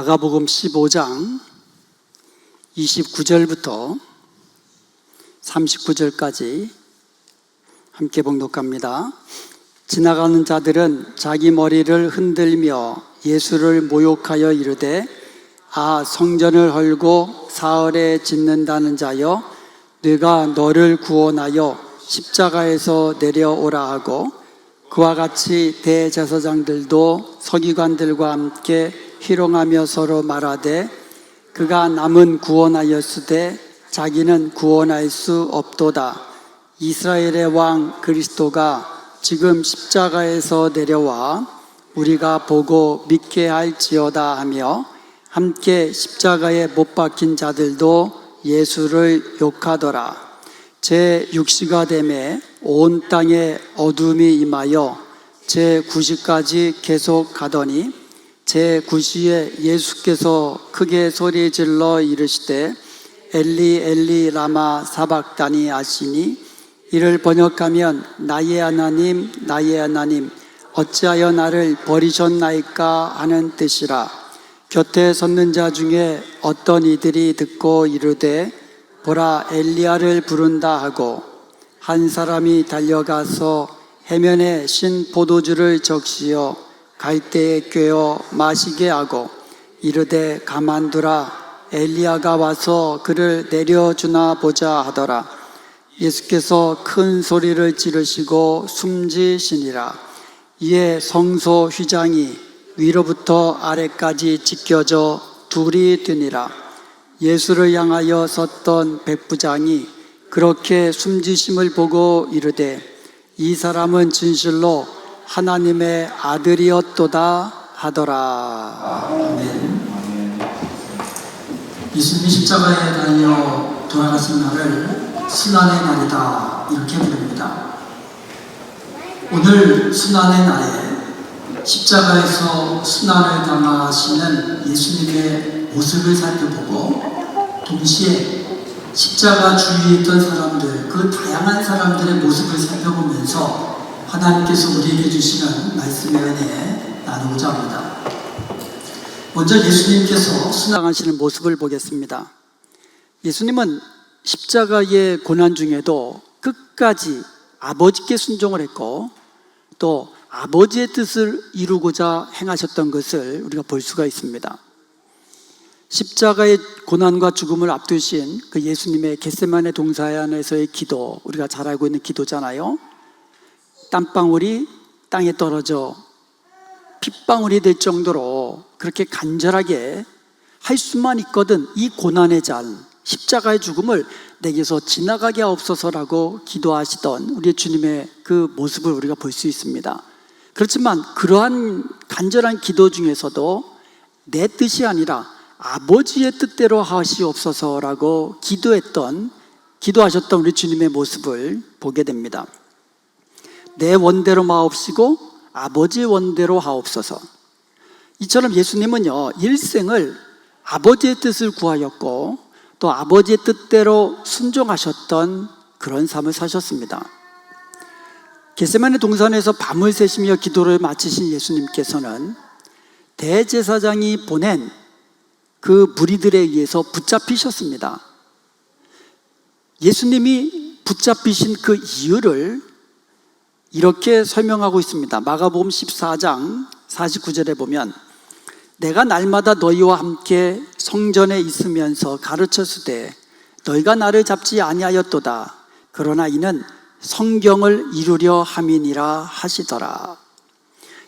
마가복음 15장 29절부터 39절까지 함께 봉독합니다. 지나가는 자들은 자기 머리를 흔들며 예수를 모욕하여 이르되, 아, 성전을 헐고 사흘에 짓는다는 자여, 네가 너를 구원하여 십자가에서 내려오라 하고, 그와 같이 대제사장들도 서기관들과 함께 희롱하며 서로 말하되, 그가 남은 구원하였으되 자기는 구원할 수 없도다. 이스라엘의 왕 그리스도가 지금 십자가에서 내려와 우리가 보고 믿게 할지어다 하며, 함께 십자가에 못 박힌 자들도 예수를 욕하더라. 제6시가 되매 온 땅에 어둠이 임하여 제9시까지 계속 가더니, 제9시에 예수께서 크게 소리질러 이르시되, 엘리 엘리 라마 사박다니 하시니, 이를 번역하면 나의 하나님 나의 하나님 어찌하여 나를 버리셨나이까 하는 뜻이라. 곁에 섰는 자 중에 어떤 이들이 듣고 이르되, 보라, 엘리야를 부른다 하고, 한 사람이 달려가서 해면에 신 포도주를 적시어 갈대에 꿰어 마시게 하고 이르되, 가만두라, 엘리야가 와서 그를 내려주나 보자 하더라. 예수께서 큰 소리를 지르시고 숨지시니라. 이에 성소 휘장이 위로부터 아래까지 찢겨져 둘이 되니라. 예수를 향하여 섰던 백부장이 그렇게 숨지심을 보고 이르되, 이 사람은 진실로 하나님의 아들이었도다 하더라. 아멘. 예수님이 십자가에 달려 돌아가신 날을 순환의 날이다, 이렇게 부릅니다. 오늘 순환의 날에 십자가에서 순환을 당하시는 예수님의 모습을 살펴보고, 동시에 십자가 주위에 있던 사람들, 그 다양한 사람들의 모습을 살펴보면서 하나님께서 우리에게 주시는 말씀의 은혜 나누고자 합니다. 먼저 예수님께서 순환하시는 모습을 보겠습니다. 예수님은 십자가의 고난 중에도 끝까지 아버지께 순종을 했고, 또 아버지의 뜻을 이루고자 행하셨던 것을 우리가 볼 수가 있습니다. 십자가의 고난과 죽음을 앞두신 그 예수님의 겟세마네 동산에서의 기도, 우리가 잘 알고 있는 기도잖아요. 땀방울이 땅에 떨어져 핏방울이 될 정도로 그렇게 간절하게 할 수만 있거든 이 고난의 잔, 십자가의 죽음을 내게서 지나가게 하옵소서라고 기도하시던 우리 주님의 그 모습을 우리가 볼 수 있습니다. 그렇지만 그러한 간절한 기도 중에서도 내 뜻이 아니라 아버지의 뜻대로 하시옵소서라고 기도하셨던 우리 주님의 모습을 보게 됩니다. 내 원대로 마옵시고 아버지의 원대로 하옵소서. 이처럼 예수님은요, 일생을 아버지의 뜻을 구하였고 또 아버지의 뜻대로 순종하셨던 그런 삶을 사셨습니다. 겟세마네 동산에서 밤을 새시며 기도를 마치신 예수님께서는 대제사장이 보낸 그 무리들에 의해서 붙잡히셨습니다. 예수님이 붙잡히신 그 이유를 이렇게 설명하고 있습니다. 마가복음 14장 49절에 보면, 내가 날마다 너희와 함께 성전에 있으면서 가르쳤으되 너희가 나를 잡지 아니하였도다. 그러나 이는 성경을 이루려 함이니라 하시더라.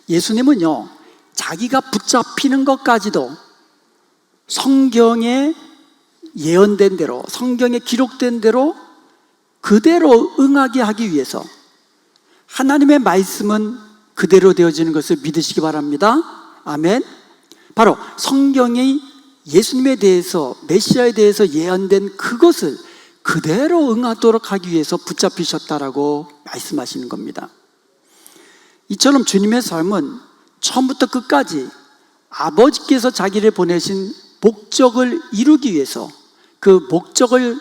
예수님은요, 자기가 붙잡히는 것까지도 성경에 예언된 대로, 성경에 기록된 대로 그대로 응하게 하기 위해서, 하나님의 말씀은 그대로 되어지는 것을 믿으시기 바랍니다. 아멘. 바로 성경이 예수님에 대해서, 메시아에 대해서 예언된 그것을 그대로 응하도록 하기 위해서 붙잡히셨다라고 말씀하시는 겁니다. 이처럼 주님의 삶은 처음부터 끝까지 아버지께서 자기를 보내신 목적을 이루기 위해서 그 목적을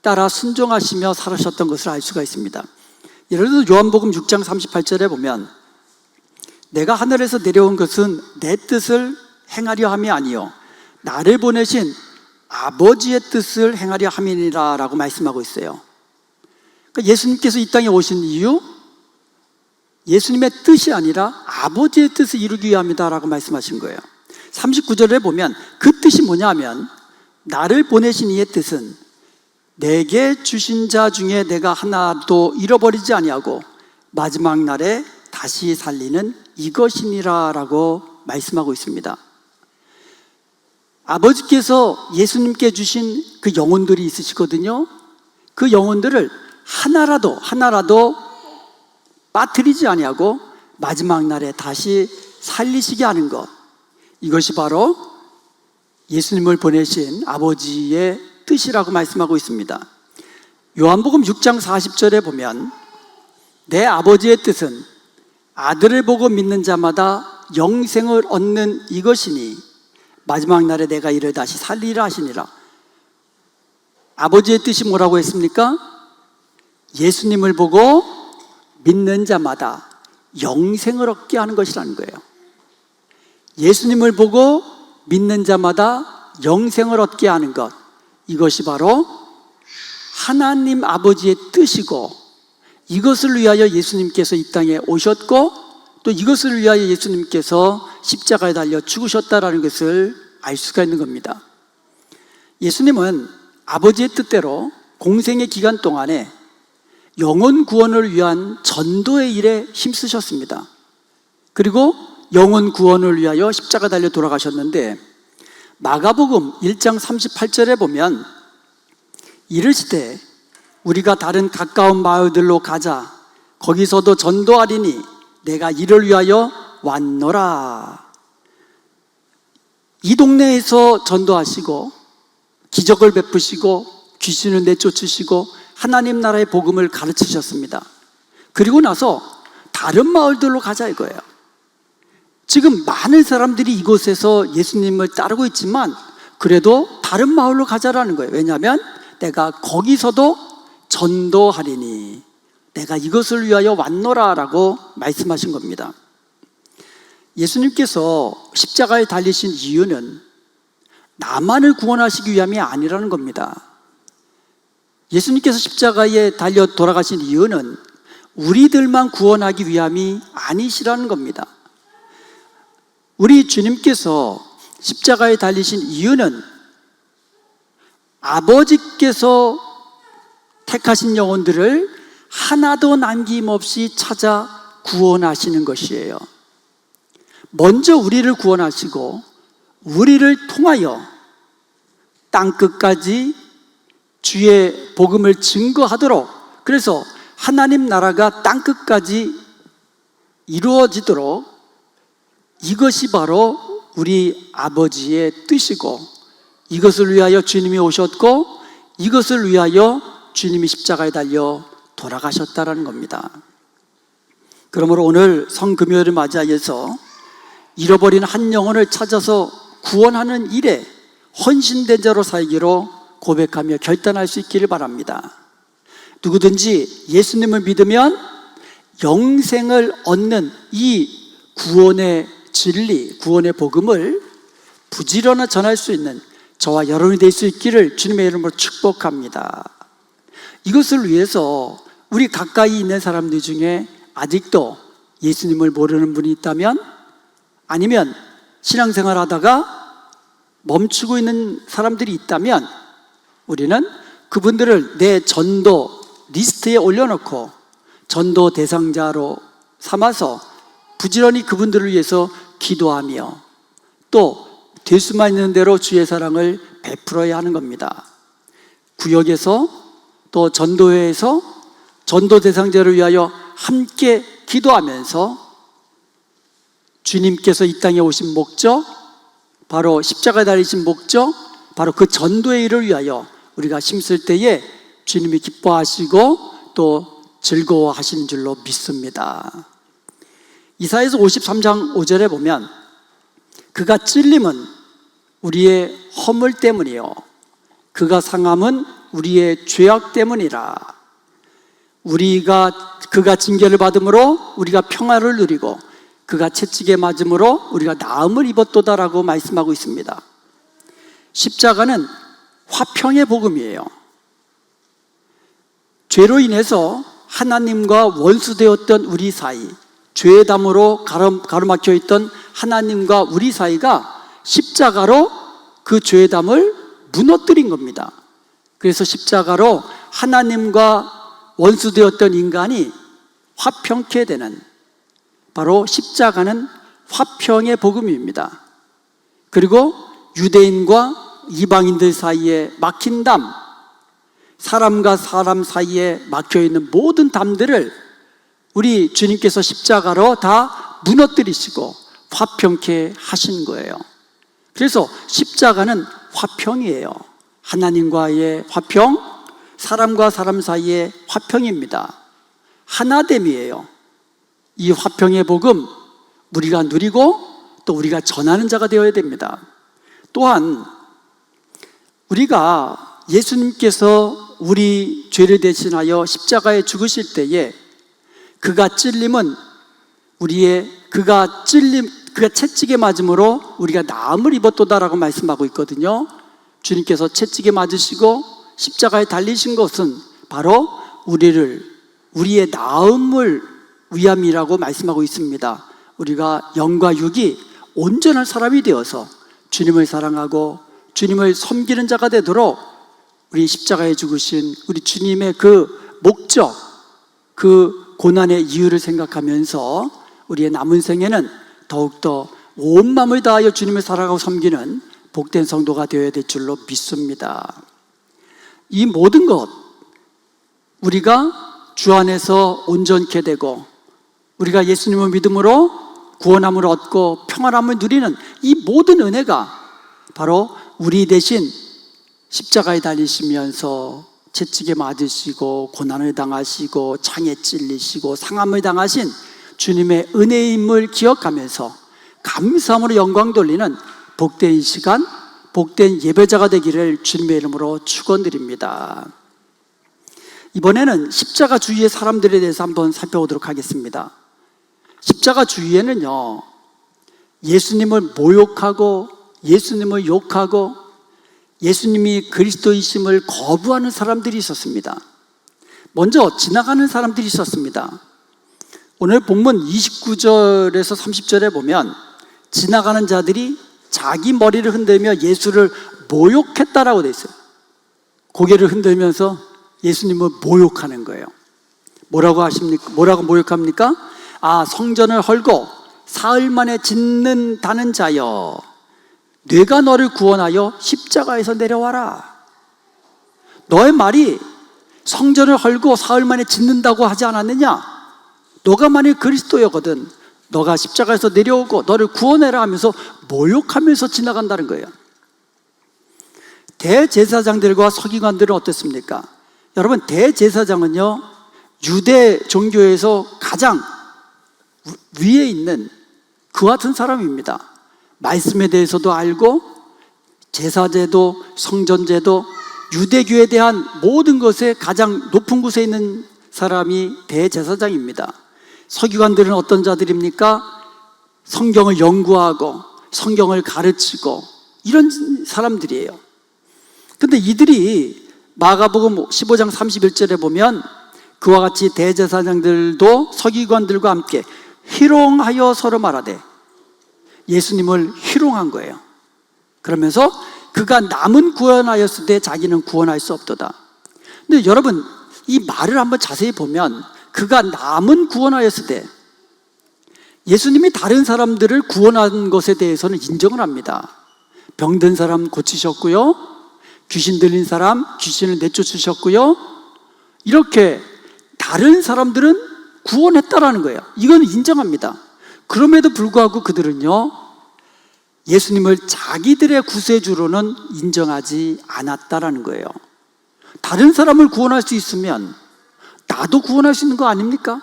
따라 순종하시며 살아셨던 것을 알 수가 있습니다. 예를 들어 요한복음 6장 38절에 보면, 내가 하늘에서 내려온 것은 내 뜻을 행하려 함이 아니요 나를 보내신 아버지의 뜻을 행하려 함이니라 라고 말씀하고 있어요. 그러니까 예수님께서 이 땅에 오신 이유, 예수님의 뜻이 아니라 아버지의 뜻을 이루기 위함이다 라고 말씀하신 거예요. 39절에 보면 그 뜻이 뭐냐면, 나를 보내신 이의 뜻은 내게 주신 자 중에 내가 하나도 잃어버리지 아니하고 마지막 날에 다시 살리는 이것이니라 라고 말씀하고 있습니다. 아버지께서 예수님께 주신 그 영혼들이 있으시거든요. 그 영혼들을 하나라도 빠뜨리지 아니하고 마지막 날에 다시 살리시게 하는 것, 이것이 바로 예수님을 보내신 아버지의 뜻이라고 말씀하고 있습니다. 요한복음 6장 40절에 보면 내 아버지의 뜻은 아들을 보고 믿는 자마다 영생을 얻는 이것이니 마지막 날에 내가 이를 다시 살리라 하시니라. 아버지의 뜻이 뭐라고 했습니까? 예수님을 보고 믿는 자마다 영생을 얻게 하는 것이라는 거예요. 예수님을 보고 믿는 자마다 영생을 얻게 하는 것, 이것이 바로 하나님 아버지의 뜻이고, 이것을 위하여 예수님께서 이 땅에 오셨고, 또 이것을 위하여 예수님께서 십자가에 달려 죽으셨다라는 것을 알 수가 있는 겁니다. 예수님은 아버지의 뜻대로 공생의 기간 동안에 영혼 구원을 위한 전도의 일에 힘쓰셨습니다. 그리고 영혼 구원을 위하여 십자가 달려 돌아가셨는데, 마가복음 1장 38절에 보면 이르시되 우리가 다른 가까운 마을들로 가자. 거기서도 전도하리니 내가 이를 위하여 왔노라. 이 동네에서 전도하시고 기적을 베푸시고 귀신을 내쫓으시고 하나님 나라의 복음을 가르치셨습니다. 그리고 나서 다른 마을들로 가자 이거예요. 지금 많은 사람들이 이곳에서 예수님을 따르고 있지만 그래도 다른 마을로 가자라는 거예요. 왜냐하면 내가 거기서도 전도하리니 내가 이것을 위하여 왔노라 라고 말씀하신 겁니다. 예수님께서 십자가에 달리신 이유는 나만을 구원하시기 위함이 아니라는 겁니다. 예수님께서 십자가에 달려 돌아가신 이유는 우리들만 구원하기 위함이 아니시라는 겁니다. 우리 주님께서 십자가에 달리신 이유는 아버지께서 택하신 영혼들을 하나도 남김없이 찾아 구원하시는 것이에요. 먼저 우리를 구원하시고 우리를 통하여 땅끝까지 주의 복음을 증거하도록, 그래서 하나님 나라가 땅끝까지 이루어지도록, 이것이 바로 우리 아버지의 뜻이고, 이것을 위하여 주님이 오셨고, 이것을 위하여 주님이 십자가에 달려 돌아가셨다는 겁니다. 그러므로 오늘 성금요일을 맞이하여서 잃어버린 한 영혼을 찾아서 구원하는 일에 헌신된 자로 살기로 고백하며 결단할 수 있기를 바랍니다. 누구든지 예수님을 믿으면 영생을 얻는 이 구원의 진리, 구원의 복음을 부지런히 전할 수 있는 저와 여러분이 될 수 있기를 주님의 이름으로 축복합니다. 이것을 위해서 우리 가까이 있는 사람들 중에 아직도 예수님을 모르는 분이 있다면, 아니면 신앙생활 하다가 멈추고 있는 사람들이 있다면, 우리는 그분들을 내 전도 리스트에 올려놓고 전도 대상자로 삼아서 부지런히 그분들을 위해서 기도하며 또 될 수만 있는 대로 주의 사랑을 베풀어야 하는 겁니다. 구역에서 또 전도회에서 전도 대상자를 위하여 함께 기도하면서 주님께서 이 땅에 오신 목적, 바로 십자가에 달리신 목적, 바로 그 전도의 일을 위하여 우리가 힘쓸 때에 주님이 기뻐하시고 또 즐거워하시는 줄로 믿습니다. 이사야서 53장 5절에 보면 그가 찔림은 우리의 허물 때문이요 그가 상함은 우리의 죄악 때문이라. 그가 징계를 받음으로 우리가 평화를 누리고 그가 채찍에 맞음으로 우리가 나음을 입었도다라고 말씀하고 있습니다. 십자가는 화평의 복음이에요. 죄로 인해서 하나님과 원수되었던 우리 사이, 죄의 담으로 가로막혀 있던 하나님과 우리 사이가 십자가로 그 죄의 담을 무너뜨린 겁니다. 그래서 십자가로 하나님과 원수되었던 인간이 화평케 되는, 바로 십자가는 화평의 복음입니다. 그리고 유대인과 이방인들 사이에 막힌 담, 사람과 사람 사이에 막혀있는 모든 담들을 우리 주님께서 십자가로 다 무너뜨리시고 화평케 하신 거예요. 그래서 십자가는 화평이에요. 하나님과의 화평, 사람과 사람 사이의 화평입니다. 하나됨이에요. 이 화평의 복음 우리가 누리고 또 우리가 전하는 자가 되어야 됩니다. 또한 우리가 예수님께서 우리 죄를 대신하여 십자가에 죽으실 때에 그가 채찍에 맞음으로 우리가 나음을 입었도다라고 말씀하고 있거든요. 주님께서 채찍에 맞으시고 십자가에 달리신 것은 바로 우리의 나음을 위함이라고 말씀하고 있습니다. 우리가 영과 육이 온전한 사람이 되어서 주님을 사랑하고 주님을 섬기는 자가 되도록 우리 십자가에 죽으신 우리 주님의 그 목적, 그 고난의 이유를 생각하면서 우리의 남은 생에는 더욱더 온 마음을 다하여 주님을 사랑하고 섬기는 복된 성도가 되어야 될 줄로 믿습니다. 이 모든 것, 우리가 주 안에서 온전케 되고 우리가 예수님을 믿음으로 구원함을 얻고 평안함을 누리는 이 모든 은혜가 바로 우리 대신 십자가에 달리시면서 채찍에 맞으시고 고난을 당하시고 창에 찔리시고 상함을 당하신 주님의 은혜임을 기억하면서 감사함으로 영광 돌리는 복된 시간, 복된 예배자가 되기를 주님의 이름으로 축원드립니다. 이번에는 십자가 주위의 사람들에 대해서 한번 살펴보도록 하겠습니다. 십자가 주위에는요, 예수님을 모욕하고 예수님을 욕하고 예수님이 그리스도이심을 거부하는 사람들이 있었습니다. 먼저 지나가는 사람들이 있었습니다. 오늘 본문 29절에서 30절에 보면 지나가는 자들이 자기 머리를 흔들며 예수를 모욕했다라고 되어 있어요. 고개를 흔들면서 예수님을 모욕하는 거예요. 뭐라고 모욕합니까? 성전을 헐고 사흘 만에 짓는다는 자여, 내가 너를 구원하여 십자가에서 내려와라. 너의 말이 성전을 헐고 사흘 만에 짓는다고 하지 않았느냐? 너가 만일 그리스도였거든 너가 십자가에서 내려오고 너를 구원해라 하면서 모욕하면서 지나간다는 거예요. 대제사장들과 서기관들은 어땠습니까? 여러분, 대제사장은요, 유대 종교에서 가장 위에 있는 그 같은 사람입니다. 말씀에 대해서도 알고 제사제도, 성전제도, 유대교에 대한 모든 것에 가장 높은 곳에 있는 사람이 대제사장입니다. 서기관들은 어떤 자들입니까? 성경을 연구하고 성경을 가르치고 이런 사람들이에요. 근데 이들이 마가복음 15장 31절에 보면 그와 같이 대제사장들도 서기관들과 함께 희롱하여 서로 말하되, 예수님을 희롱한 거예요. 그러면서 그가 남은 구원하였을 때 자기는 구원할 수 없도다. 근데 여러분, 이 말을 한번 자세히 보면 그가 남은 구원하였을 때, 예수님이 다른 사람들을 구원한 것에 대해서는 인정을 합니다. 병든 사람 고치셨고요, 귀신 들린 사람 귀신을 내쫓으셨고요, 이렇게 다른 사람들은 구원했다라는 거예요. 이건 인정합니다. 그럼에도 불구하고 그들은요, 예수님을 자기들의 구세주로는 인정하지 않았다라는 거예요. 다른 사람을 구원할 수 있으면 나도 구원할 수 있는 거 아닙니까?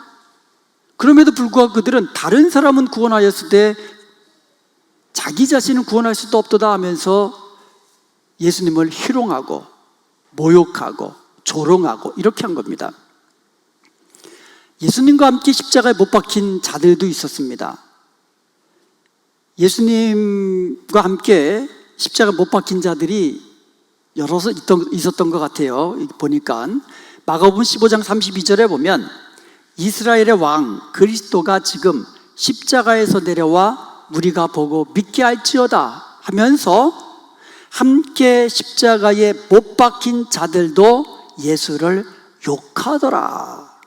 그럼에도 불구하고 그들은 다른 사람은 구원하였을 때 자기 자신은 구원할 수도 없도다 하면서 예수님을 희롱하고 모욕하고 조롱하고 이렇게 한 겁니다. 예수님과 함께 십자가에 못 박힌 자들도 있었습니다. 예수님과 함께 십자가 못 박힌 자들이 여러 있었던 것 같아요. 보니까 마가복음 15장 32절에 보면 이스라엘의 왕 그리스도가 지금 십자가에서 내려와 우리가 보고 믿게 할지어다 하면서 함께 십자가에 못 박힌 자들도 예수를 욕하더라.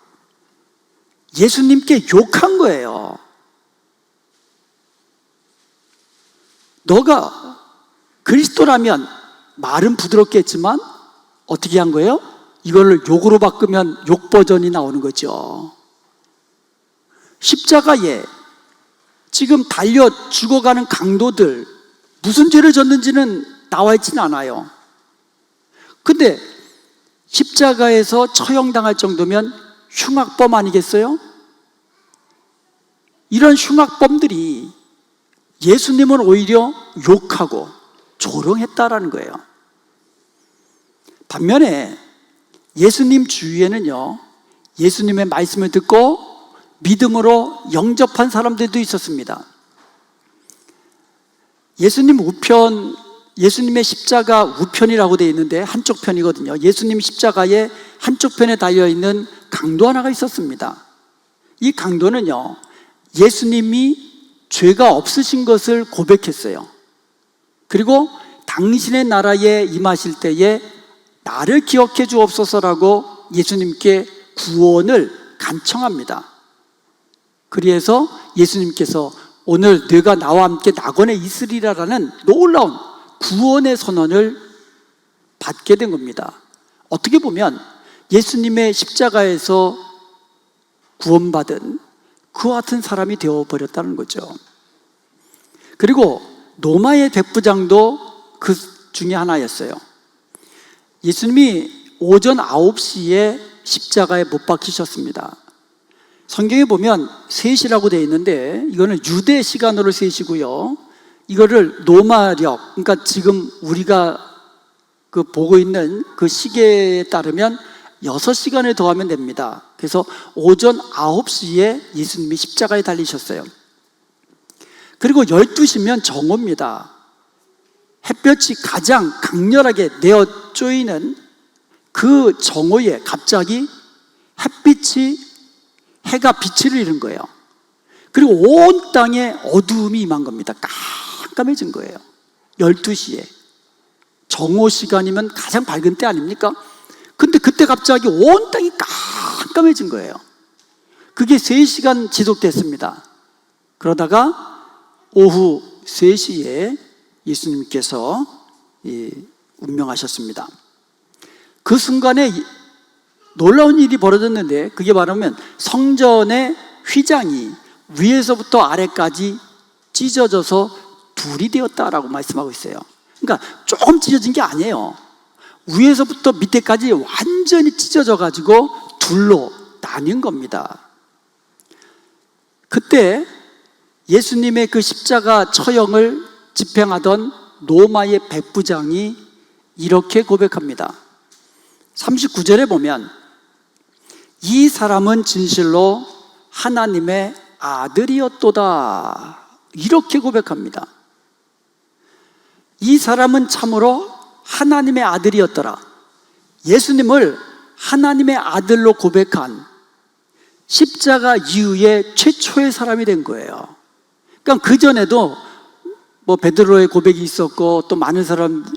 예수님께 욕한 거예요. 너가 그리스도라면 말은 부드럽게 했지만 어떻게 한 거예요? 이걸 욕으로 바꾸면 욕 버전이 나오는 거죠. 십자가에 지금 달려 죽어가는 강도들 무슨 죄를 졌는지는 나와 있지는 않아요. 근데 십자가에서 처형당할 정도면 흉악범 아니겠어요? 이런 흉악범들이 예수님을 오히려 욕하고 조롱했다라는 거예요. 반면에 예수님 주위에는요, 예수님의 말씀을 듣고 믿음으로 영접한 사람들도 있었습니다. 예수님 우편, 예수님의 십자가 우편이라고 되어 있는데 한쪽 편이거든요. 예수님 십자가의 한쪽 편에 달려있는 강도 하나가 있었습니다. 이 강도는요, 예수님이 죄가 없으신 것을 고백했어요. 그리고 당신의 나라에 임하실 때에 나를 기억해 주옵소서라고 예수님께 구원을 간청합니다. 그래서 예수님께서 오늘 네가 나와 함께 낙원에 있으리라라는 놀라운 구원의 선언을 받게 된 겁니다. 어떻게 보면 예수님의 십자가에서 구원받은 그와 같은 사람이 되어버렸다는 거죠. 그리고 노마의 백부장도 그 중에 하나였어요. 예수님이 오전 9시에 십자가에 못 박히셨습니다. 성경에 보면 3시라고 되어 있는데 이거는 유대 시간으로 3시고요. 이거를 노마력, 그러니까 지금 우리가 보고 있는 그 시계에 따르면 6시간을 더하면 됩니다. 그래서 오전 9시에 예수님이 십자가에 달리셨어요. 그리고 12시면 정오입니다. 햇볕이 가장 강렬하게 내어 쪼이는 그 정오에 갑자기 해가 빛을 잃은 거예요. 그리고 온 땅에 어두움이 임한 겁니다. 깜깜해진 거예요. 12시에. 정오 시간이면 가장 밝은 때 아닙니까? 근데 그때 갑자기 온 땅이 깜깜해진 거예요. 그게 3시간 지속됐습니다. 그러다가 오후 3시에 예수님께서 운명하셨습니다. 그 순간에 놀라운 일이 벌어졌는데 그게 말하면 성전의 휘장이 위에서부터 아래까지 찢어져서 둘이 되었다라고 말씀하고 있어요. 그러니까 조금 찢어진 게 아니에요. 위에서부터 밑에까지 완전히 찢어져 가지고 둘로 나뉜 겁니다. 그때 예수님의 그 십자가 처형을 집행하던 로마의 백부장이 이렇게 고백합니다. 39절에 보면 이 사람은 진실로 하나님의 아들이었도다 이렇게 고백합니다. 이 사람은 참으로 하나님의 아들이었더라. 예수님을 하나님의 아들로 고백한 십자가 이후에 최초의 사람이 된 거예요. 그러니까 그전에도 베드로의 고백이 있었고 또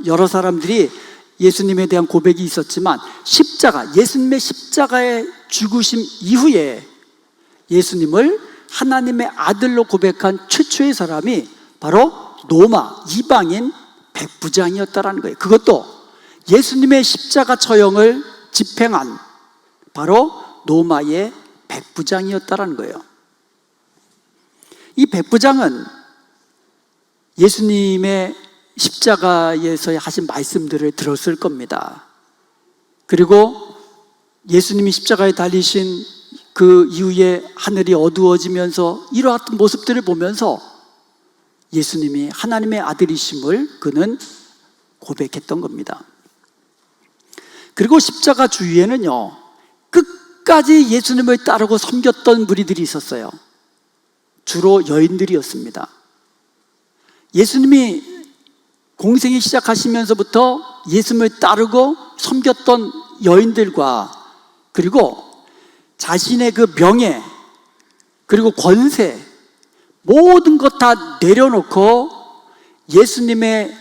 여러 사람들이 예수님에 대한 고백이 있었지만 예수님의 십자가의 죽으심 이후에 예수님을 하나님의 아들로 고백한 최초의 사람이 바로 로마 이방인 백부장이었다라는 거예요. 그것도 예수님의 십자가 처형을 집행한 바로 로마의 백부장이었다라는 거예요. 이 백부장은 예수님의 십자가에서 하신 말씀들을 들었을 겁니다. 그리고 예수님이 십자가에 달리신 그 이후에 하늘이 어두워지면서 이러한 모습들을 보면서 예수님이 하나님의 아들이심을 그는 고백했던 겁니다. 그리고 십자가 주위에는요, 끝까지 예수님을 따르고 섬겼던 무리들이 있었어요. 주로 여인들이었습니다. 예수님이 공생이 시작하시면서부터 예수님을 따르고 섬겼던 여인들과, 그리고 자신의 그 명예 그리고 권세 모든 것 다 내려놓고 예수님의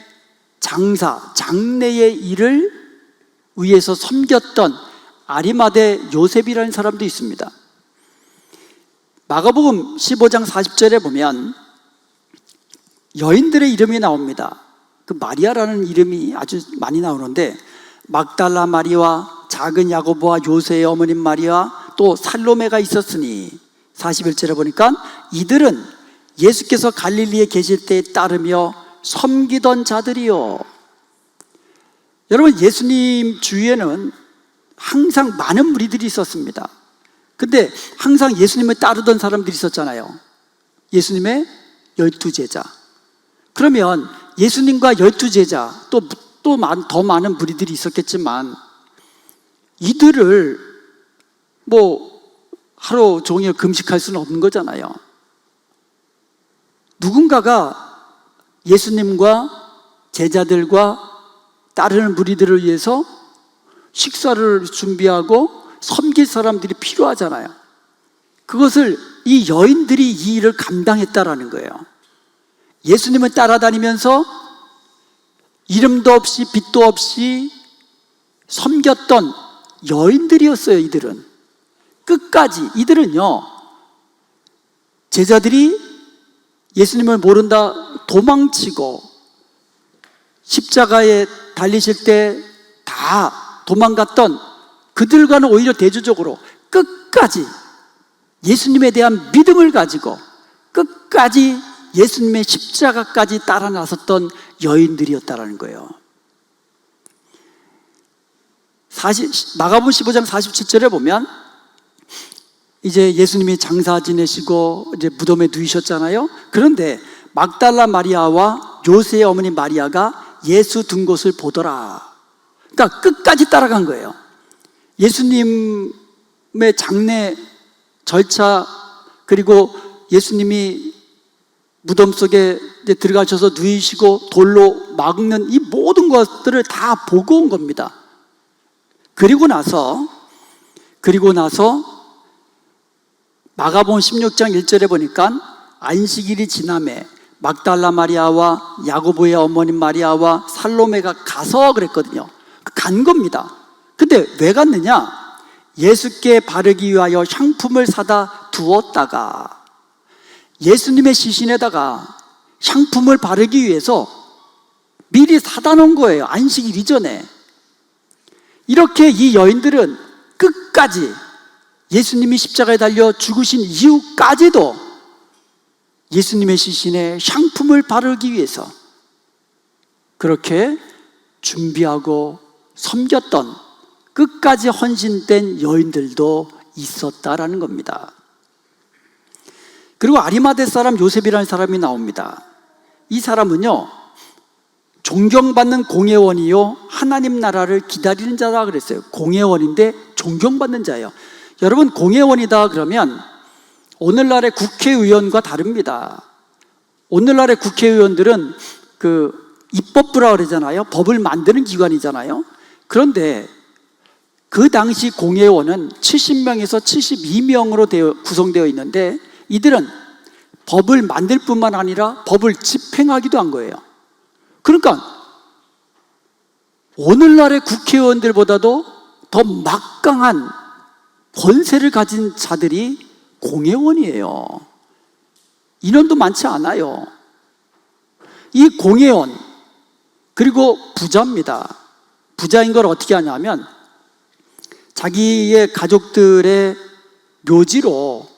장사, 장래의 일을 위해서 섬겼던 아리마대 요셉이라는 사람도 있습니다. 마가복음 15장 40절에 보면 여인들의 이름이 나옵니다. 그 마리아라는 이름이 아주 많이 나오는데, 막달라 마리아와 작은 야고보와 요새의 어머님 마리아, 또 살로메가 있었으니, 41절에 보니까 이들은 예수께서 갈릴리에 계실 때에 따르며 섬기던 자들이요. 여러분, 예수님 주위에는 항상 많은 무리들이 있었습니다. 근데 항상 예수님을 따르던 사람들이 있었잖아요. 예수님의 12제자. 그러면 예수님과 12제자, 또 더 많은 무리들이 있었겠지만, 이들을 하루 종일 금식할 수는 없는 거잖아요. 누군가가 예수님과 제자들과 따르는 무리들을 위해서 식사를 준비하고 섬길 사람들이 필요하잖아요. 그것을 이 여인들이 이 일을 감당했다라는 거예요. 예수님을 따라다니면서 이름도 없이 빛도 없이 섬겼던 여인들이었어요. 이들은 끝까지, 이들은요, 제자들이 예수님을 모른다 도망치고 십자가에 달리실 때 다 도망갔던 그들과는 오히려 대조적으로 끝까지 예수님에 대한 믿음을 가지고 끝까지 예수님의 십자가까지 따라 나섰던 여인들이었다라는 거예요. 마가복음 15장 47절에 보면 이제 예수님이 장사 지내시고 이제 무덤에 누이셨잖아요. 그런데 막달라 마리아와 요새의 어머니 마리아가 예수 둔 곳을 보더라. 그러니까 끝까지 따라간 거예요. 예수님의 장례 절차, 그리고 예수님이 무덤 속에 이제 들어가셔서 누이시고 돌로 막는 이 모든 것들을 다 보고 온 겁니다. 그리고 나서 마가복음 16장 1절에 보니까 안식일이 지남에 막달라 마리아와 야고보의 어머님 마리아와 살로메가 가서 그랬거든요. 간 겁니다. 근데 왜 갔느냐? 예수께 바르기 위하여 향품을 사다 두었다가, 예수님의 시신에다가 향품을 바르기 위해서 미리 사다 놓은 거예요. 안식일 이전에. 이렇게 이 여인들은 끝까지 예수님이 십자가에 달려 죽으신 이후까지도 예수님의 시신에 향품을 바르기 위해서 그렇게 준비하고 섬겼던, 끝까지 헌신된 여인들도 있었다라는 겁니다. 그리고 아리마대 사람 요셉이라는 사람이 나옵니다. 이 사람은요, 존경받는 공회원이요 하나님 나라를 기다리는 자다 그랬어요. 공회원인데 존경받는 자예요. 여러분, 공회원이다 그러면 오늘날의 국회의원과 다릅니다. 오늘날의 국회의원들은 입법부라 그러잖아요. 법을 만드는 기관이잖아요. 그런데 그 당시 공회원은 70명에서 72명으로 구성되어 있는데, 이들은 법을 만들 뿐만 아니라 법을 집행하기도 한 거예요. 그러니까 오늘날의 국회의원들보다도 더 막강한 권세를 가진 자들이 공회원이에요. 인원도 많지 않아요. 이 공회원, 그리고 부자입니다. 부자인 걸 어떻게 하냐면 자기의 가족들의 묘지로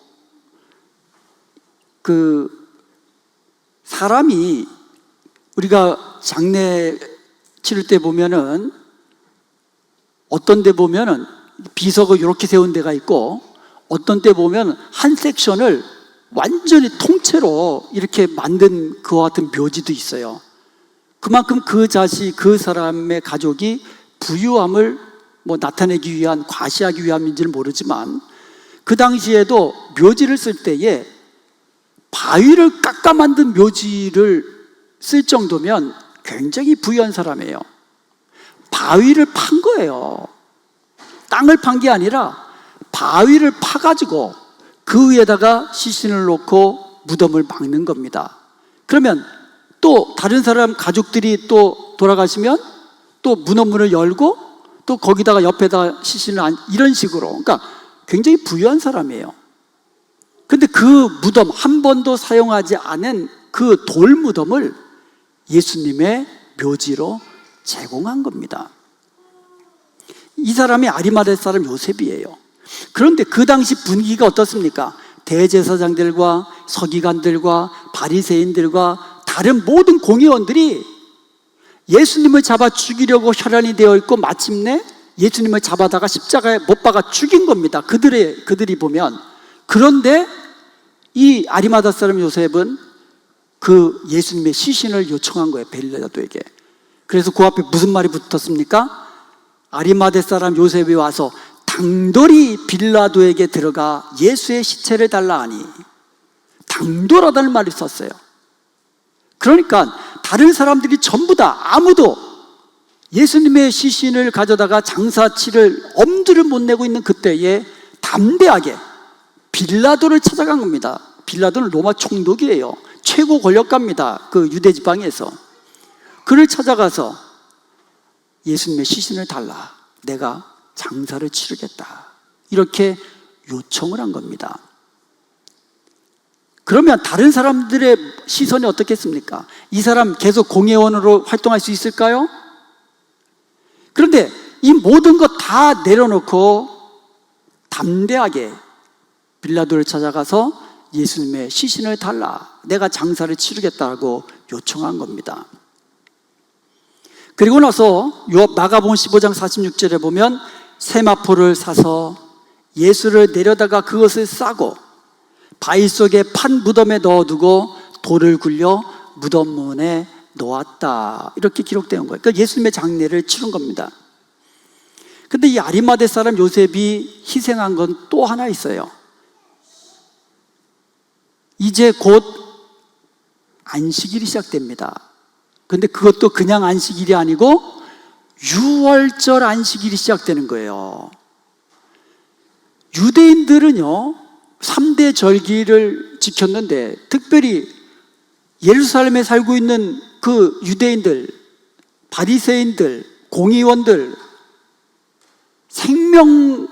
사람이, 우리가 장례 치를 때 보면은 어떤 데 보면은 비석을 이렇게 세운 데가 있고, 어떤 때 보면 한 섹션을 완전히 통째로 이렇게 만든 그와 같은 묘지도 있어요. 그만큼 그 사람의 가족이 부유함을 나타내기 위한, 과시하기 위함인지는 모르지만, 그 당시에도 묘지를 쓸 때에 바위를 깎아 만든 묘지를 쓸 정도면 굉장히 부유한 사람이에요. 바위를 판 거예요. 땅을 판 게 아니라 바위를 파가지고 그 위에다가 시신을 놓고 무덤을 막는 겁니다. 그러면 또 다른 사람 가족들이 또 돌아가시면 또 무덤문을 열고 또 거기다가 옆에다 시신을 이런 식으로, 그러니까 굉장히 부유한 사람이에요. 근데 그 무덤, 한 번도 사용하지 않은 그 돌 무덤을 예수님의 묘지로 제공한 겁니다. 이 사람이 아리마대 사람 요셉이에요. 그런데 그 당시 분위기가 어떻습니까? 대제사장들과 서기관들과 바리새인들과 다른 모든 공의원들이 예수님을 잡아 죽이려고 혈안이 되어 있고 마침내 예수님을 잡아다가 십자가에 못 박아 죽인 겁니다. 그들이 보면. 그런데 이 아리마다 사람 요셉은 그 예수님의 시신을 요청한 거예요, 빌라도에게. 그래서 그 앞에 무슨 말이 붙었습니까? 아리마대 사람 요셉이 와서 당돌이 빌라도에게 들어가 예수의 시체를 달라 하니, 당돌하다는 말을 썼어요. 그러니까 다른 사람들이 전부 다 아무도 예수님의 시신을 가져다가 장사치를 엄두를 못 내고 있는 그때에 담대하게 빌라도를 찾아간 겁니다. 빌라도는 로마 총독이에요. 최고 권력가입니다. 그 유대 지방에서. 그를 찾아가서 예수님의 시신을 달라, 내가 장사를 치르겠다, 이렇게 요청을 한 겁니다. 그러면 다른 사람들의 시선이 어떻겠습니까? 이 사람 계속 공회원으로 활동할 수 있을까요? 그런데 이 모든 것 다 내려놓고 담대하게 빌라도를 찾아가서 예수님의 시신을 달라, 내가 장사를 치르겠다고 요청한 겁니다. 그리고 나서 마가복음 15장 46절에 보면 세마포를 사서 예수를 내려다가 그것을 싸고 바위 속에 판 무덤에 넣어두고 돌을 굴려 무덤문에 놓았다, 이렇게 기록되어 온 거예요. 그러니까 예수님의 장례를 치른 겁니다. 근데 이 아리마대 사람 요셉이 희생한 건 또 하나 있어요. 이제 곧 안식일이 시작됩니다. 근데 그것도 그냥 안식일이 아니고 6월절 안식일이 시작되는 거예요. 유대인들은요 3대 절기를 지켰는데, 특별히 예루살렘에 살고 있는 그 유대인들, 바리새인들, 공의원들 생명같이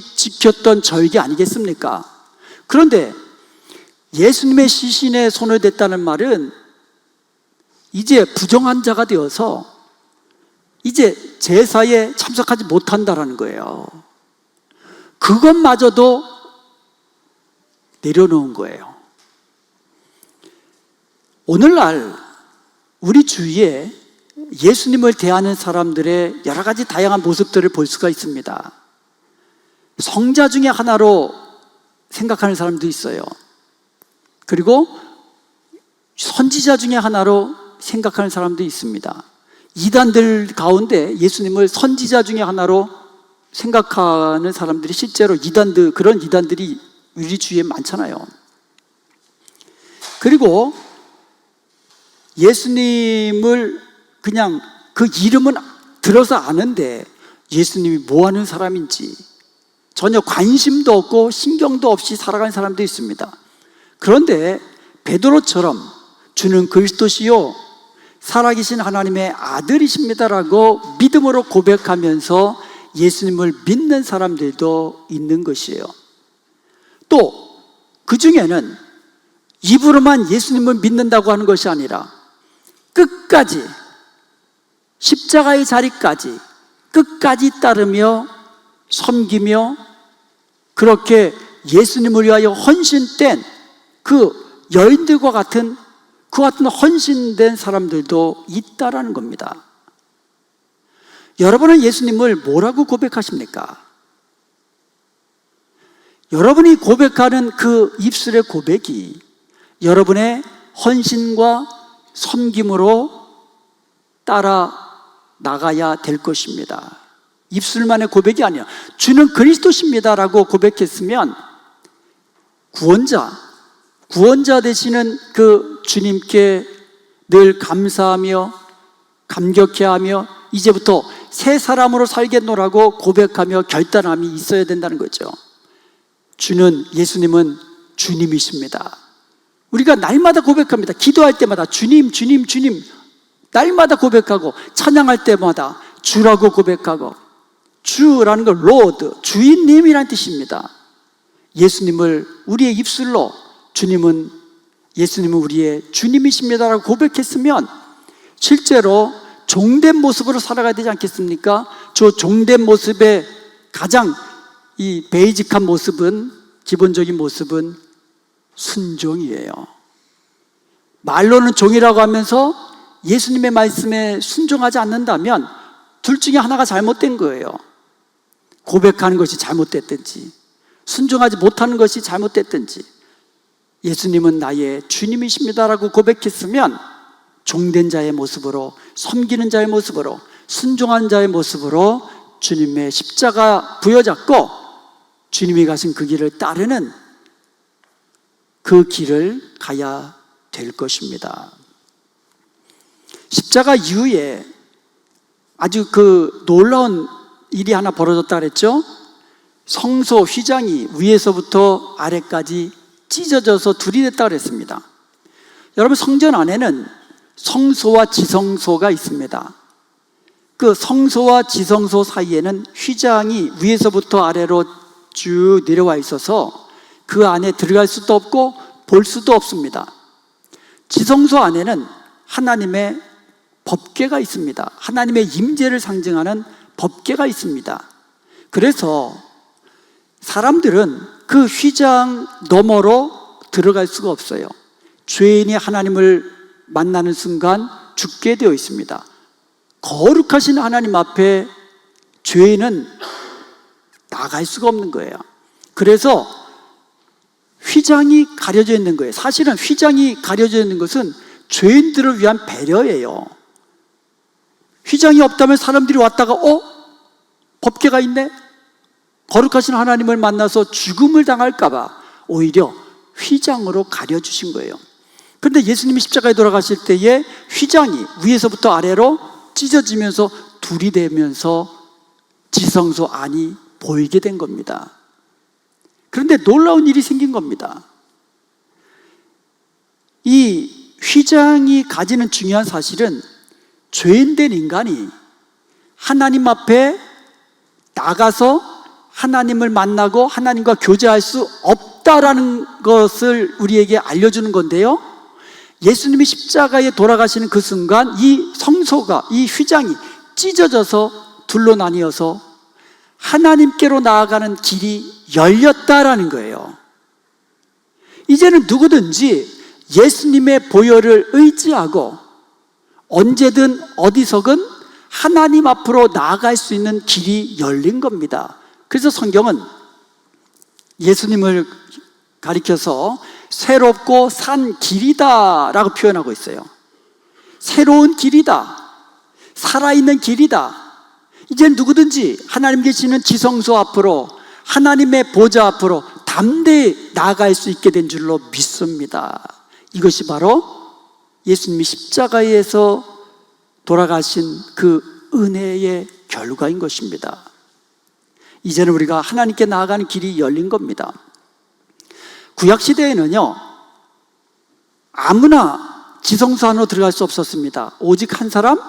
지켰던 절기 아니겠습니까? 그런데 예수님의 시신에 손을 댔다는 말은 이제 부정한 자가 되어서 이제 제사에 참석하지 못한다라는 거예요. 그것마저도 내려놓은 거예요. 오늘날 우리 주위에 예수님을 대하는 사람들의 여러 가지 다양한 모습들을 볼 수가 있습니다. 성자 중에 하나로 생각하는 사람도 있어요. 그리고 선지자 중에 하나로 생각하는 사람도 있습니다. 이단들 가운데 예수님을 선지자 중에 하나로 생각하는 사람들이 실제로 그런 이단들이 우리 주위에 많잖아요. 그리고 예수님을 그냥 그 이름은 들어서 아는데 예수님이 뭐 하는 사람인지 전혀 관심도 없고 신경도 없이 살아가는 사람도 있습니다. 그런데 베드로처럼 주는 그리스도시요 살아계신 하나님의 아들이십니다라고 믿음으로 고백하면서 예수님을 믿는 사람들도 있는 것이에요. 또 그 중에는 입으로만 예수님을 믿는다고 하는 것이 아니라 끝까지 십자가의 자리까지 끝까지 따르며 섬기며 그렇게 예수님을 위하여 헌신된 그 여인들과 같은 헌신된 사람들도 있다라는 겁니다. 여러분은 예수님을 뭐라고 고백하십니까? 여러분이 고백하는 그 입술의 고백이 여러분의 헌신과 섬김으로 따라 나가야 될 것입니다. 입술만의 고백이 아니라 주는 그리스도십니다라고 고백했으면 구원자 되시는 그 주님께 늘 감사하며 감격해하며 이제부터 새 사람으로 살겠노라고 고백하며 결단함이 있어야 된다는 거죠. 예수님은 주님이십니다. 우리가 날마다 고백합니다. 기도할 때마다 주님, 주님, 주님 날마다 고백하고 찬양할 때마다 주라고 고백하고, 주라는 건 로드, 주인님이란 뜻입니다. 예수님을 우리의 입술로 예수님은 우리의 주님이십니다라고 고백했으면 실제로 종된 모습으로 살아가야 되지 않겠습니까? 저 종된 모습의 가장 이 베이직한 모습은, 기본적인 모습은 순종이에요. 말로는 종이라고 하면서 예수님의 말씀에 순종하지 않는다면 둘 중에 하나가 잘못된 거예요. 고백하는 것이 잘못됐든지 순종하지 못하는 것이 잘못됐든지. 예수님은 나의 주님이십니다라고 고백했으면 종된 자의 모습으로, 섬기는 자의 모습으로, 순종한 자의 모습으로 주님의 십자가 부여잡고 주님이 가신 그 길을 따르는 그 길을 가야 될 것입니다. 십자가 이후에 아주 놀라운 일이 하나 벌어졌다 그랬죠? 성소 휘장이 위에서부터 아래까지 찢어져서 둘이 됐다 그랬습니다. 여러분, 성전 안에는 성소와 지성소가 있습니다. 그 성소와 지성소 사이에는 휘장이 위에서부터 아래로 쭉 내려와 있어서 그 안에 들어갈 수도 없고 볼 수도 없습니다. 지성소 안에는 하나님의 법궤가 있습니다. 하나님의 임재를 상징하는 법궤가 있습니다. 그래서 사람들은 그 휘장 너머로 들어갈 수가 없어요. 죄인이 하나님을 만나는 순간 죽게 되어 있습니다. 거룩하신 하나님 앞에 죄인은 나갈 수가 없는 거예요. 그래서 휘장이 가려져 있는 거예요. 사실은 휘장이 가려져 있는 것은 죄인들을 위한 배려예요. 휘장이 없다면 사람들이 왔다가 법궤가 있네? 거룩하신 하나님을 만나서 죽음을 당할까 봐 오히려 휘장으로 가려주신 거예요. 그런데 예수님이 십자가에 돌아가실 때에 휘장이 위에서부터 아래로 찢어지면서 둘이 되면서 지성소 안이 보이게 된 겁니다. 그런데 놀라운 일이 생긴 겁니다. 이 휘장이 가지는 중요한 사실은 죄인된 인간이 하나님 앞에 나가서 하나님을 만나고 하나님과 교제할 수 없다라는 것을 우리에게 알려주는 건데요, 예수님이 십자가에 돌아가시는 그 순간 이 성소가, 이 휘장이 찢어져서 둘로 나뉘어서 하나님께로 나아가는 길이 열렸다라는 거예요. 이제는 누구든지 예수님의 보혈을 의지하고 언제든 어디서든 하나님 앞으로 나아갈 수 있는 길이 열린 겁니다. 그래서 성경은 예수님을 가리켜서 새롭고 산 길이다 라고 표현하고 있어요. 새로운 길이다, 살아있는 길이다. 이제 누구든지 하나님 계시는 지성소 앞으로, 하나님의 보좌 앞으로 담대히 나아갈 수 있게 된 줄로 믿습니다. 이것이 바로 예수님이 십자가에서 돌아가신 그 은혜의 결과인 것입니다. 이제는 우리가 하나님께 나아가는 길이 열린 겁니다. 구약시대에는요, 아무나 지성소 안으로 들어갈 수 없었습니다. 오직 한 사람,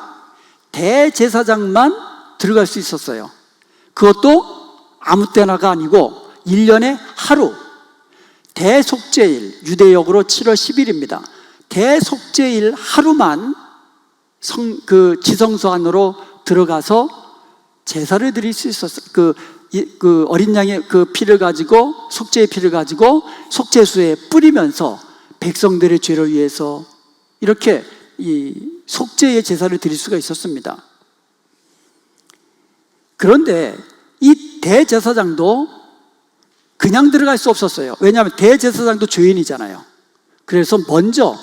대제사장만 들어갈 수 있었어요. 그것도 아무 때나가 아니고 1년에 하루, 대속죄일, 유대역으로 7월 10일입니다. 대속죄일 하루만 그 지성소 안으로 들어가서 제사를 드릴 수 있었어요. 그 어린 양의 그 피를 가지고, 속죄의 피를 가지고 속죄수에 뿌리면서 백성들의 죄를 위해서 이렇게 이 속죄의 제사를 드릴 수가 있었습니다. 그런데 이 대제사장도 그냥 들어갈 수 없었어요. 왜냐하면 대제사장도 죄인이잖아요. 그래서 먼저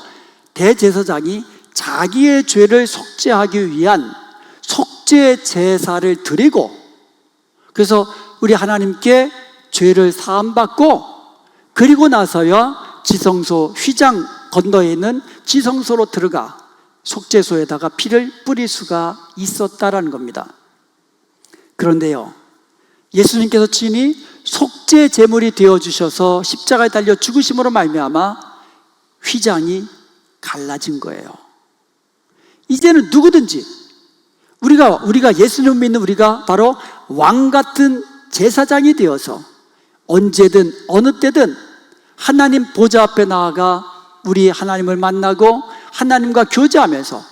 대제사장이 자기의 죄를 속죄하기 위한 속죄 제사를 드리고, 그래서 우리 하나님께 죄를 사함받고, 그리고 나서야 지성소 휘장 건너에 있는 지성소로 들어가 속죄소에다가 피를 뿌릴 수가 있었다라는 겁니다. 그런데요, 예수님께서 친히 속죄 제물이 되어주셔서 십자가에 달려 죽으심으로 말미암아 휘장이 갈라진 거예요. 이제는 누구든지 우리가 예수님 믿는 우리가 바로 왕 같은 제사장이 되어서 언제든 어느 때든 하나님 보좌 앞에 나아가 우리 하나님을 만나고 하나님과 교제하면서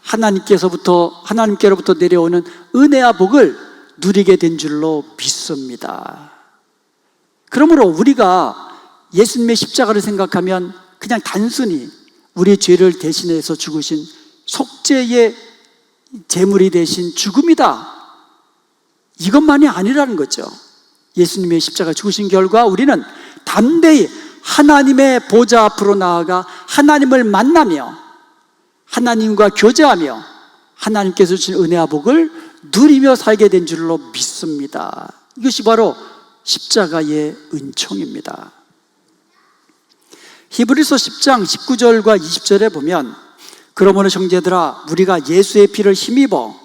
하나님께로부터 내려오는 은혜와 복을 누리게 된 줄로 믿습니다. 그러므로 우리가 예수님의 십자가를 생각하면 그냥 단순히 우리의 죄를 대신해서 죽으신 속죄의 제물이 되신 죽음이다, 이것만이 아니라는 거죠. 예수님의 십자가 죽으신 결과 우리는 담대히 하나님의 보좌 앞으로 나아가 하나님을 만나며 하나님과 교제하며 하나님께서 주신 은혜와 복을 누리며 살게 된 줄로 믿습니다. 이것이 바로 십자가의 은총입니다. 히브리서 10장 19절과 20절에 보면, 그러므로 형제들아 우리가 예수의 피를 힘입어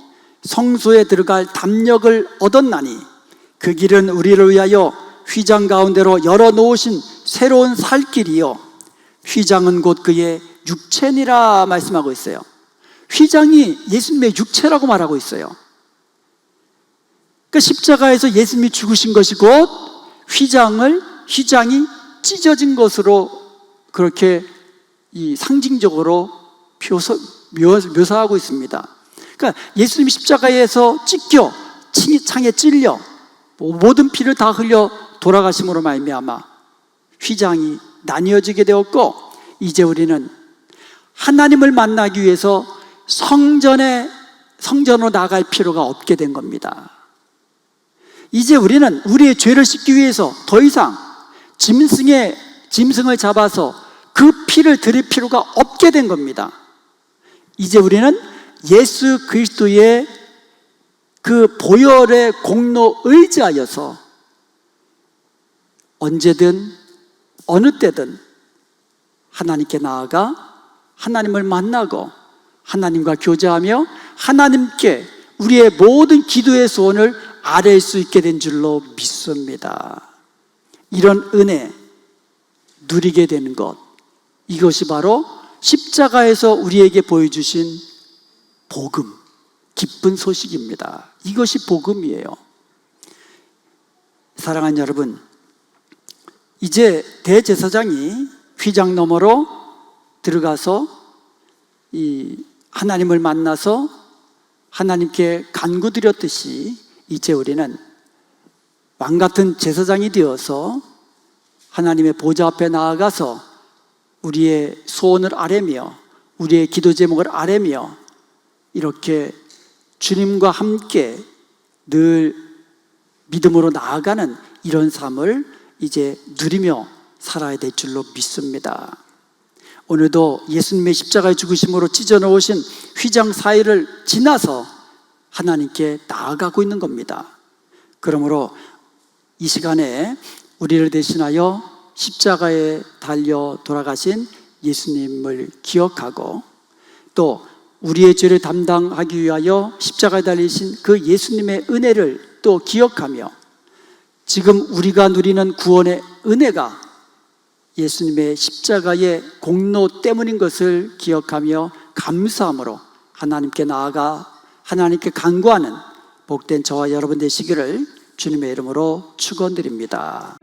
성소에 들어갈 담력을 얻었나니 그 길은 우리를 위하여 휘장 가운데로 열어놓으신 새로운 살 길이요 휘장은 곧 그의 육체니라 말씀하고 있어요. 휘장이 예수님의 육체라고 말하고 있어요. 그러니까 십자가에서 예수님이 죽으신 것이 곧 휘장이 찢어진 것으로 그렇게 상징적으로 묘사하고 있습니다. 그러니까 예수님이 십자가에서 찢겨 창에 찔려 모든 피를 다 흘려 돌아가심으로 말미암아 휘장이 나뉘어지게 되었고, 이제 우리는 하나님을 만나기 위해서 성전으로 나갈 필요가 없게 된 겁니다. 이제 우리는 우리의 죄를 씻기 위해서 더 이상 짐승을 잡아서 그 피를 드릴 필요가 없게 된 겁니다. 이제 우리는 예수 그리스도의 그 보혈의 공로 의지하여서 언제든 어느 때든 하나님께 나아가 하나님을 만나고 하나님과 교제하며 하나님께 우리의 모든 기도의 소원을 아뢰 수 있게 된 줄로 믿습니다. 이런 은혜 누리게 되는 것, 이것이 바로 십자가에서 우리에게 보여주신 복음, 기쁜 소식입니다. 이것이 복음이에요. 사랑하는 여러분, 이제 대제사장이 휘장 너머로 들어가서 이 하나님을 만나서 하나님께 간구드렸듯이 이제 우리는 왕 같은 제사장이 되어서 하나님의 보좌 앞에 나아가서 우리의 소원을 아뢰며 우리의 기도 제목을 아뢰며 이렇게 주님과 함께 늘 믿음으로 나아가는 이런 삶을 이제 누리며 살아야 될 줄로 믿습니다. 오늘도 예수님의 십자가의 죽으심으로 찢어놓으신 휘장 사이를 지나서 하나님께 나아가고 있는 겁니다. 그러므로 이 시간에 우리를 대신하여 십자가에 달려 돌아가신 예수님을 기억하고 또 우리의 죄를 담당하기 위하여 십자가에 달리신 그 예수님의 은혜를 또 기억하며 지금 우리가 누리는 구원의 은혜가 예수님의 십자가의 공로 때문인 것을 기억하며 감사함으로 하나님께 나아가 하나님께 간구하는 복된 저와 여러분 되시기를 주님의 이름으로 축원드립니다.